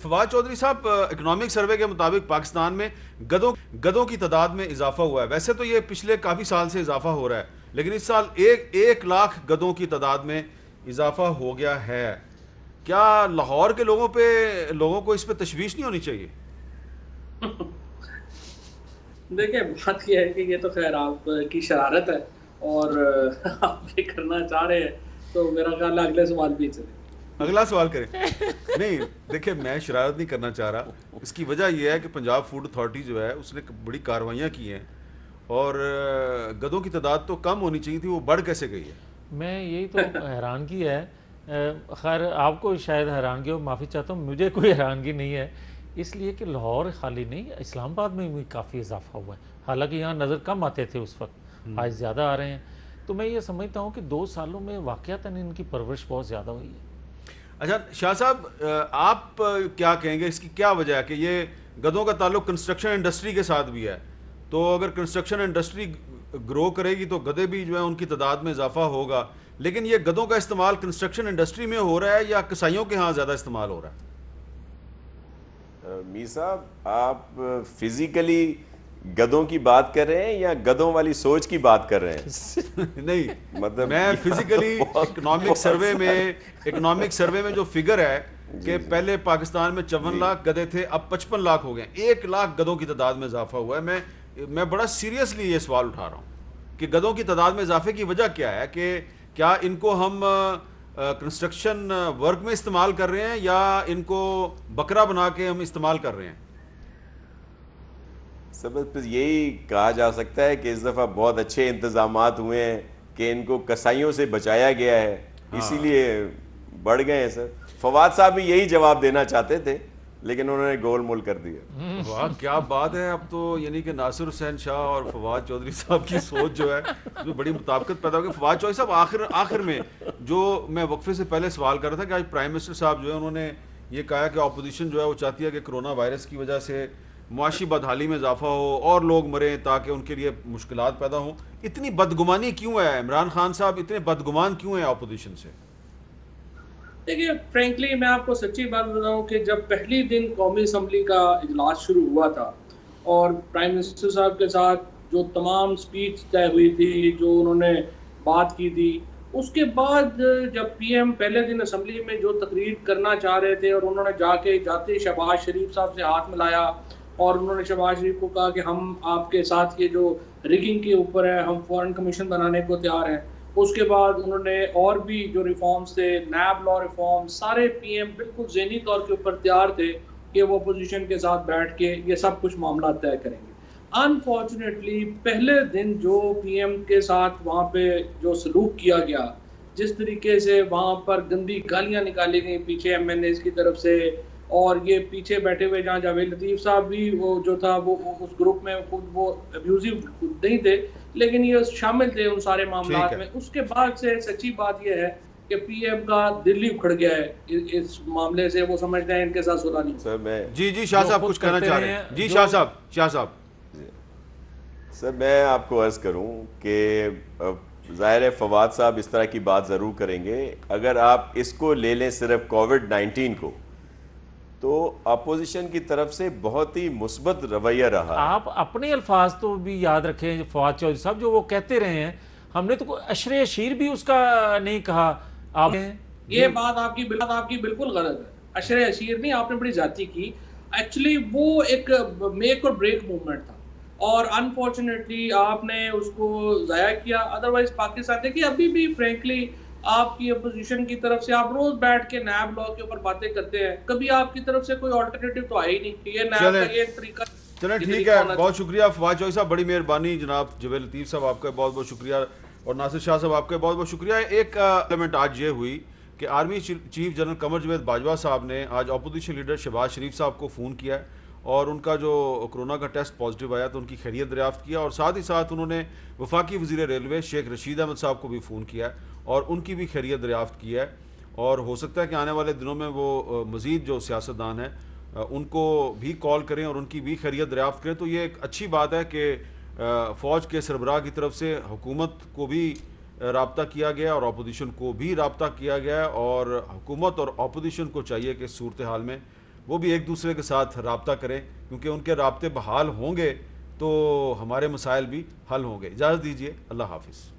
فواد چودھری صاحب، economic survey کے مطابق پاکستان میں گدوں کی تعداد میں اضافہ ہوا ہے. ویسے تو یہ پچھلے کافی سال سے اضافہ ہو رہا ہے، لیکن اس سال ایک لاکھ گدوں کی تعداد میں اضافہ ہو گیا ہے. کیا لاہور کے لوگوں کو اس پہ تشویش نہیں ہونی چاہیے؟ دیکھیں، بات یہ ہے کہ یہ تو خیر آپ کی شرارت ہے اور آپ یہ کرنا چاہ رہے ہیں، تو میرا خیال ہے اگلے سوال بھی چلے. اگلا سوال کریں. نہیں دیکھیں، میں شرارت نہیں کرنا چاہ رہا. اس کی وجہ یہ ہے کہ پنجاب فوڈ اتھارٹی جو ہے اس نے بڑی کارروائیاں کی ہیں، اور گدوں کی تعداد تو کم ہونی چاہیے تھی، وہ بڑھ کیسے گئی ہے؟ میں یہی تو حیرانگی ہے. خیر آپ کو شاید حیرانگی ہو، معافی چاہتا ہوں، مجھے کوئی حیرانگی نہیں ہے، اس لیے کہ لاہور خالی نہیں، اسلام آباد میں بھی کافی اضافہ ہوا ہے. حالانکہ یہاں نظر کم آتے تھے اس وقت، آج زیادہ آ رہے ہیں. تو میں یہ سمجھتا ہوں کہ 2 سالوں میں واقعتاً ان کی پرورش بہت زیادہ ہوئی ہے. اچھا شاہ صاحب، آپ کیا کہیں گے اس کی کیا وجہ ہے کہ یہ گدوں کا تعلق کنسٹرکشن انڈسٹری کے ساتھ بھی ہے؟ تو اگر کنسٹرکشن انڈسٹری گرو کرے گی تو گدے بھی جو ہیں ان کی تعداد میں اضافہ ہوگا. لیکن یہ گدوں کا استعمال کنسٹرکشن انڈسٹری میں ہو رہا ہے یا کسائیوں کے ہاں زیادہ استعمال ہو رہا ہے؟ میر صاحب، آپ فزیکلی گدوں کی بات کر رہے ہیں یا گدوں والی سوچ کی بات کر رہے ہیں؟ نہیں، مطلب میں فزیکلی اکنامک سروے میں جو فگر ہے کہ پہلے پاکستان میں 54 لاکھ گدے تھے، اب 55 لاکھ ہو گئے، 1 لاکھ گدوں کی تعداد میں اضافہ ہوا ہے. میں بڑا سیریسلی یہ سوال اٹھا رہا ہوں کہ گدوں کی تعداد میں اضافے کی وجہ کیا ہے، کہ کیا ان کو ہم کنسٹرکشن ورک میں استعمال کر رہے ہیں یا ان کو بکرا بنا کے ہم استعمال کر رہے ہیں؟ سب یہی کہا جا سکتا ہے کہ اس دفعہ بہت اچھے انتظامات ہوئے ہیں کہ ان کو کسائیوں سے بچایا گیا ہے، اسی لیے بڑھ گئے ہیں. سر فواد صاحب بھی یہی جواب دینا چاہتے تھے لیکن انہوں نے گول مول کر دیا. واہ کیا بات ہے! اب تو یعنی کہ ناصر حسین شاہ اور فواد چودھری صاحب کی سوچ جو ہے اس میں بڑی مطابقت پیدا ہو گئی. فواد چودھری صاحب، آخر میں جو میں وقفے سے پہلے سوال کر رہا تھا کہ آج پرائم منسٹر صاحب جو ہے انہوں نے یہ کہا کہ اپوزیشن جو ہے وہ چاہتی ہے کہ کرونا وائرس کی وجہ سے معاشی بدحالی میں اضافہ ہو اور لوگ مریں تاکہ ان کے لیے مشکلات پیدا ہوں. اتنی بدگمانی کیوں ہے؟ عمران خان صاحب اتنے بدگمان کیوں ہیں اپوزیشن سے؟ دیکھیے، فرینکلی میں آپ کو سچی بات بتاؤں کہ جب پہلی دن قومی اسمبلی کا اجلاس شروع ہوا تھا اور پرائم منسٹر صاحب کے ساتھ جو تمام سپیچ طے ہوئی تھی، جو انہوں نے بات کی تھی، اس کے بعد جب پی ایم پہلے دن اسمبلی میں جو تقریر کرنا چاہ رہے تھے اور انہوں نے جاتے شہباز شریف صاحب سے ہاتھ ملایا اور انہوں نے شہباز شریف کو کہا کہ ہم آپ کے ساتھ یہ جو ریگنگ کے اوپر ہے ہم فورن کمیشن بنانے کو تیار ہیں. اس کے بعد انہوں نے اور بھی جو ریفارمز تھے، نیب لا ریفارم، سارے پی ایم بالکل ذہنی طور کے اوپر تیار تھے کہ وہ اپوزیشن کے ساتھ بیٹھ کے یہ سب کچھ معاملات طے کریں گے. انفارچونیٹلی پہلے دن جو پی ایم کے ساتھ وہاں پہ جو سلوک کیا گیا، جس طریقے سے وہاں پر گندی گالیاں نکالی گئیں پیچھے ایم این ایز کی طرف سے، اور یہ پیچھے بیٹھے ہوئے جہاں جاوید لطیف صاحب بھی وہ جو تھا وہ اس گروپ میں خود وہ ابیوزیو نہیں تھے لیکن یہ شامل تھے ان سارے معاملات میں. اس کے بعد سے سچی بات یہ ہے کہ پی ایم کا دل ہی اکھڑ گیا ہے اس معاملے سے. وہ سمجھتے ہیں ان کے ساتھ صلح نہیں. سر میں جی شاہ صاحب کچھ کہنا چاہ رہے ہیں. جی شاہ صاحب. سر میں آپ کو عرض کروں کہ ظاہر ہے فواد صاحب اس طرح کی بات ضرور کریں گے. اگر آپ اس کو لے لیں صرف کووڈ-19 کو، تو اپوزیشن کی طرف سے بہت ہی مثبت رویہ رہا. آپ اپنے الفاظ تو بھی یاد رکھیں فواد چودھری صاحب، جو وہ کہتے رہے ہیں. ہم نے تو عشر اشیر بھی اس کا نہیں کہا. آپ یہ بات آپ کی بالکل غلط ہے. عشر اشیر نہیں، آپ نے بڑی ذاتی کی. ایکچولی وہ ایک میک اور بریک موومنٹ تھا اور انفارچونیٹلی آپ نے اس کو ضائع کیا. ادروائز پاکستان دیکھیے ابھی بھی فرینکلی آپ کی اپوزیشن کی طرف سے آپ روز بیٹھ کے نیب لا کے اوپر باتیں کرتے ہیں، کبھی آپ کی طرف سے کوئی آلٹرنیٹو تو آئی نہیں کہ یہ نیب کا یہ طریقہ. چلیں ٹھیک ہے، بہت شکریہ فواد چودھری صاحب، بڑی مہربانی. جناب جاوید لطیف صاحب آپ کا بہت بہت شکریہ، اور ناصر شاہ صاحب آپ کا بہت بہت شکریہ. ایک ایلیمنٹ آج یہ ہوئی کہ army chief general Qamar Javed Bajwa صاحب نے آج اپوزیشن لیڈر شہباز شریف صاحب کو فون کیا ہے اور ان کا جو کرونا کا ٹیسٹ پازیٹیو آیا تو ان کی خیریت دریافت کیا، اور ساتھ ہی ساتھ انہوں نے وفاقی وزیر ریلوے شیخ رشید احمد صاحب کو بھی فون کیا ہے اور ان کی بھی خیریت دریافت کی ہے. اور ہو سکتا ہے کہ آنے والے دنوں میں وہ مزید جو سیاستدان ہیں ان کو بھی کال کریں اور ان کی بھی خیریت دریافت کریں. تو یہ ایک اچھی بات ہے کہ فوج کے سربراہ کی طرف سے حکومت کو بھی رابطہ کیا گیا اور اپوزیشن کو بھی رابطہ کیا گیا، اور حکومت اور اپوزیشن کو چاہیے کہ صورتحال میں وہ بھی ایک دوسرے کے ساتھ رابطہ کریں، کیونکہ ان کے رابطے بحال ہوں گے تو ہمارے مسائل بھی حل ہوں گے۔ اجازت دیجیے، اللہ حافظ۔